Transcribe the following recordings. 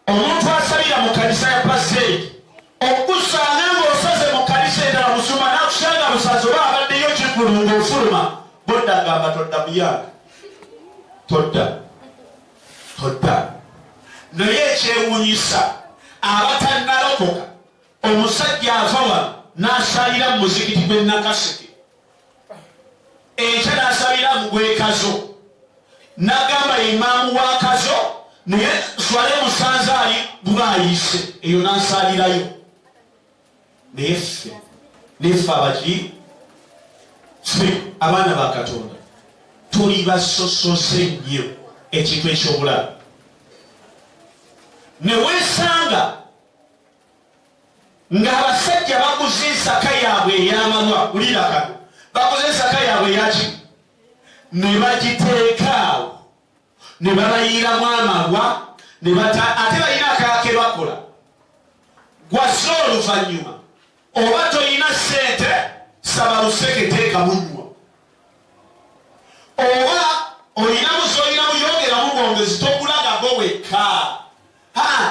omuntu asalira mu kanisa ya paseri okusanga ng'osaze mu kanisa endala musuma nakusanga busaze oba abaddeyo kikulu ng'ofuluma bodda agamba todda muyanga todda naye ekyewuunyisa abatannalokoka omusajja ava wano n'asalira mu muzikiti gwe Nakaseke ekya n'asalira mu gw'Ekazo n'agamba imaamu wa Kazo naye swale musanzaali bubaayise eyo n'asalirayo naye neffe abaki ffe abaana ba Katonda tuli basosose nnyo ekintu eky'obulamu ne weesanga ng'abasajja baguze ensaka yaabwe ey'amalwa bulira kano baguze ensaka yaabwe eyaki ne bagiteekaawo ne babayiramu amalwa ate balina akaake bakola gwazze oluvannyuma oba toyina ssente saba luseke teeka munywa oba olina muyongeramu bwongezi togulagago wekka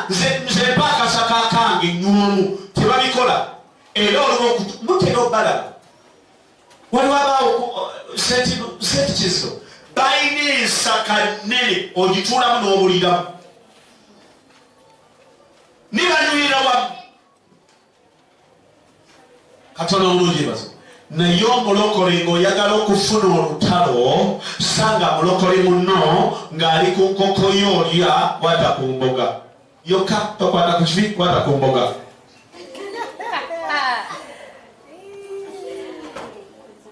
nze mpa akasaka kange nnyomu tebabikola era oliwo mutera obbalaba waliwo abaawo senti kizo balina ensaka nnene ogituulamu n'obuliramu nibanywira wamu Katonda omulungi bazo naye omulokole ng'oyagala okufuna olutalo sanga mulokole munno ng'ali ku nkoko y'olya kwata ku mboga yokka tokwata ku kibi kwata ku mboga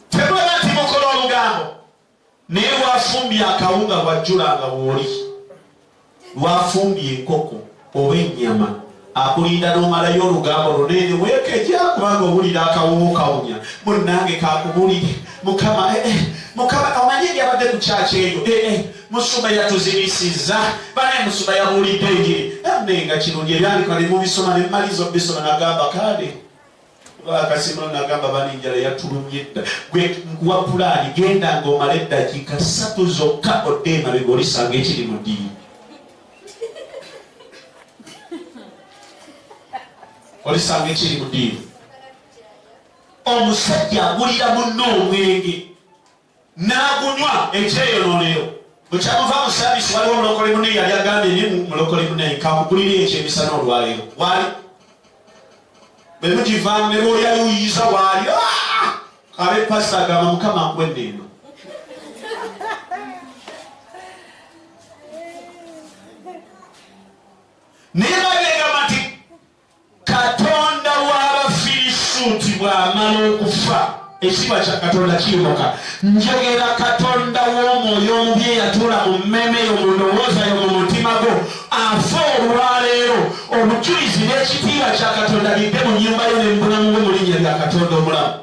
tebweba nti mukola olugambo naye wafumbye akawunga wajjulanga bw'oli lwafumbye enkoko oba ennyama akulinda n'omalayo olugambo lunene weekeja kubanga owulira akawowo kawunya munnange kakubulire mukama omanye ebyabadde ku kyaki eyo musumba yatuzimisizza banaye musumba yabuulidde enjiri nenga kirungi ebyandikwa ne mubisoma ne mmaliza obisoma nagamba kale akasimulo nagamba baninjala yatulumye dda gwe nkuwa pulaani genda ng'omala eddakiika 3 zokka odde emabega olisanga ekiri mu ddiini olisanga ekiri mu ddiini omusajja agulira munno omwenge n'agunywa ekyeyonoonero bwekyamuva mu saabisi waliwo omulokole munne yali agambye ne mulokole munne kakugulira ekyemisana olwaleero wali bwe mugivaamu ne bw'oyayuyiza waali abe pasita agamba mukama nkwedde eno naye babegamba nti Katonda w'Abafirisuuti bw'amala okufa ekitiibwa kya Katonda kiyomoka njogera Katonda w'omwoyo omubi eyatuula mu mmeme yo mu ndowooza yo mu mutima gwo afa olwaleero obujulizi n'ekitiibwa kya Katonda bidde mu nnyumba yo ne mu bulamu bwe mu linnya lya Katonda omulamu